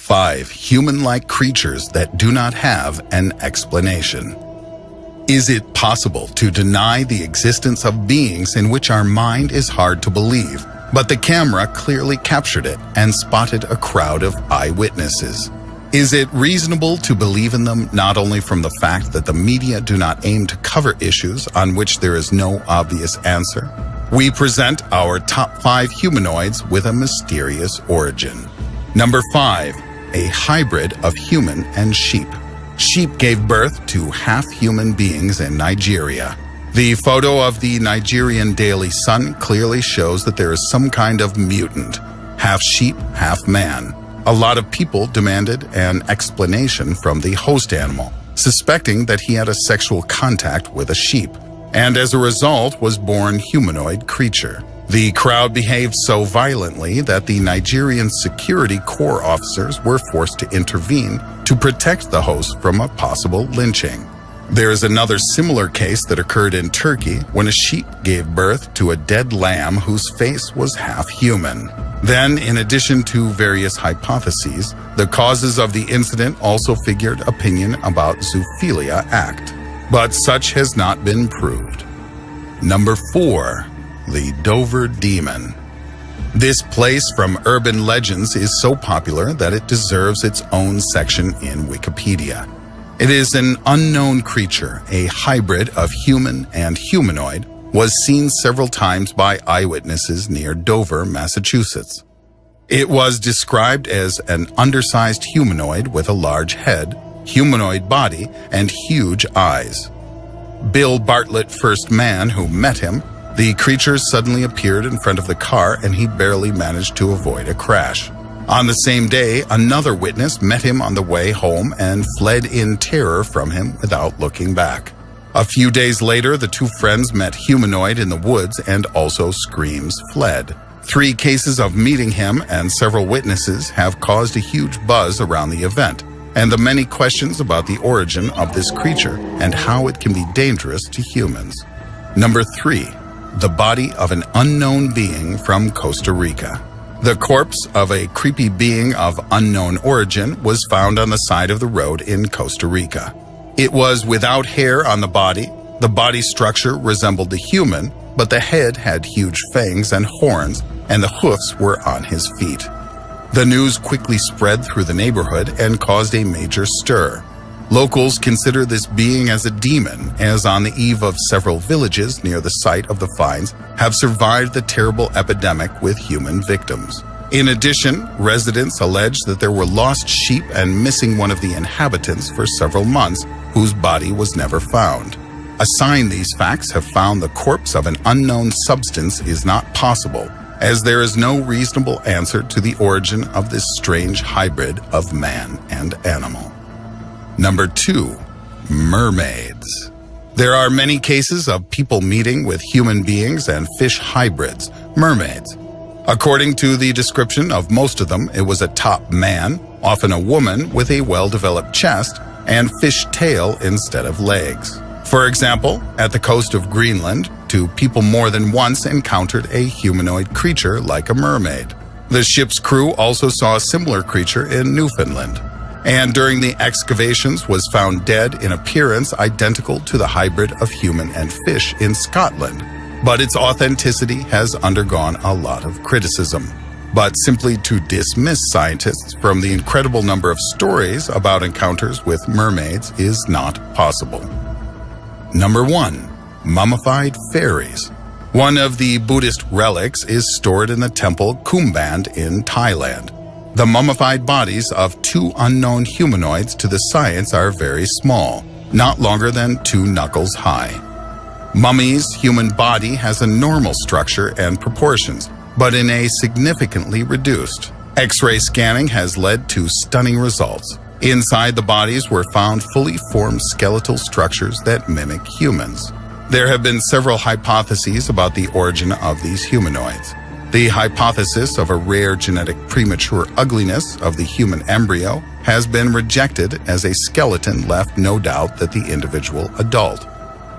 5 human-like creatures that do not have an explanation. Is it possible to deny the existence of beings in which our mind is hard to believe, but the camera clearly captured it and spotted a crowd of eyewitnesses? Is it reasonable to believe in them not only from the fact that the media do not aim to cover issues on which there is no obvious answer? We present our top 5 humanoids with a mysterious origin. Number 5. A hybrid of human and sheep. Sheep gave birth to half-human beings in Nigeria. The photo of the Nigerian Daily Sun clearly shows that there is some kind of mutant, half sheep, half man. A lot of people demanded an explanation from the host animal, suspecting that he had a sexual contact with a sheep, and as a result was born humanoid creature. The crowd behaved so violently that the Nigerian Security Corps officers were forced to intervene to protect the host from a possible lynching. There is another similar case that occurred in Turkey when a sheep gave birth to a dead lamb whose face was half human. Then, in addition to various hypotheses, the causes of the incident also figured opinion about zoophilia act, but such has not been proved. Number 4. The Dover Demon. This place from urban legends is so popular that it deserves its own section in Wikipedia. It is an unknown creature, a hybrid of human and humanoid, was seen several times by eyewitnesses near Dover, Massachusetts. It was described as an undersized humanoid with a large head, humanoid body, and huge eyes. Bill Bartlett, first man who met him, the creature suddenly appeared in front of the car and he barely managed to avoid a crash. On the same day, another witness met him on the way home and fled in terror from him without looking back. A few days later, the two friends met humanoid in the woods and also screams fled. 3 cases of meeting him and several witnesses have caused a huge buzz around the event, and the many questions about the origin of this creature and how it can be dangerous to humans. Number 3. The body of an unknown being from Costa Rica. The corpse of a creepy being of unknown origin was found on the side of the road in Costa Rica. It was without hair on the body structure resembled the human, but the head had huge fangs and horns, and the hoofs were on his feet. The news quickly spread through the neighborhood and caused a major stir. Locals consider this being as a demon, as on the eve of several villages near the site of the finds have survived the terrible epidemic with human victims. In addition, residents allege that there were lost sheep and missing one of the inhabitants for several months, whose body was never found. Assigning these facts have found the corpse of an unknown substance is not possible, as there is no reasonable answer to the origin of this strange hybrid of man and animal. Number 2. Mermaids. There are many cases of people meeting with human beings and fish hybrids, mermaids. According to the description of most of them, it was a top man, often a woman with a well-developed chest, and fish tail instead of legs. For example, at the coast of Greenland, 2 people more than once encountered a humanoid creature like a mermaid. The ship's crew also saw a similar creature in Newfoundland, and during the excavations was found dead in appearance identical to the hybrid of human and fish in Scotland. But its authenticity has undergone a lot of criticism. But simply to dismiss scientists from the incredible number of stories about encounters with mermaids is not possible. Number 1. Mummified fairies. One of the Buddhist relics is stored in the temple Kumband in Thailand. The mummified bodies of 2 unknown humanoids to the science are very small, not longer than 2 knuckles high. Mummy's human body has a normal structure and proportions, but in a significantly reduced. X-ray scanning has led to stunning results. Inside the bodies were found fully formed skeletal structures that mimic humans. There have been several hypotheses about the origin of these humanoids. The hypothesis of a rare genetic premature ugliness of the human embryo has been rejected, as a skeleton left no doubt that the individual adult.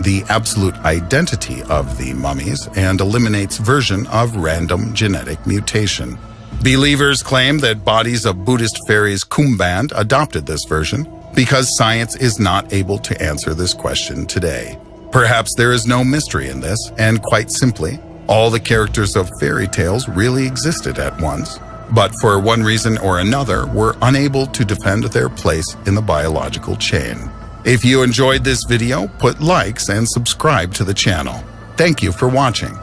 The absolute identity of the mummies and eliminates version of random genetic mutation. Believers claim that bodies of Buddhist fairies Kumband adopted this version because science is not able to answer this question today. Perhaps there is no mystery in this, and quite simply, all the characters of fairy tales really existed at once, but for one reason or another were unable to defend their place in the biological chain. If you enjoyed this video, put likes and subscribe to the channel. Thank you for watching.